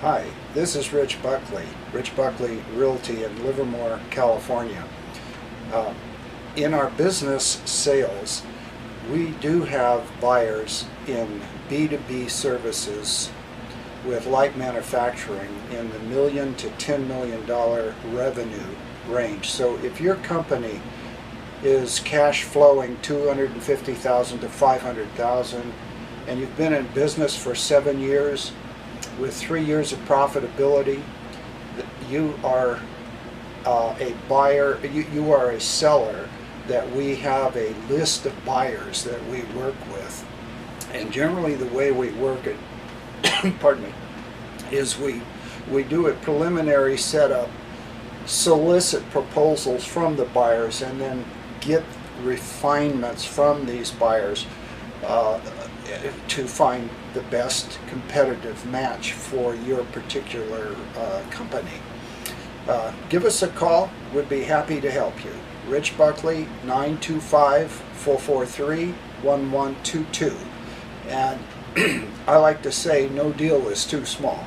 Hi, this is Rich Buckley, Realty in Livermore, California. In our business sales, we do have buyers in B2B services with light manufacturing in the $1 million to $10 million revenue range. So if your company is cash flowing $250,000 to $500,000 and you've been in business for 7 years with 3 years of profitability, you are a buyer, you are a seller that we have a list of buyers that we work with. And generally the way we work it, pardon me, is we do a preliminary setup, solicit proposals from the buyers, and then get refinements from these buyers to find the best competitive match for your particular company. Give us a call. We'd be happy to help you. Rich Buckley, 925-443-1122. And I like to say no deal is too small.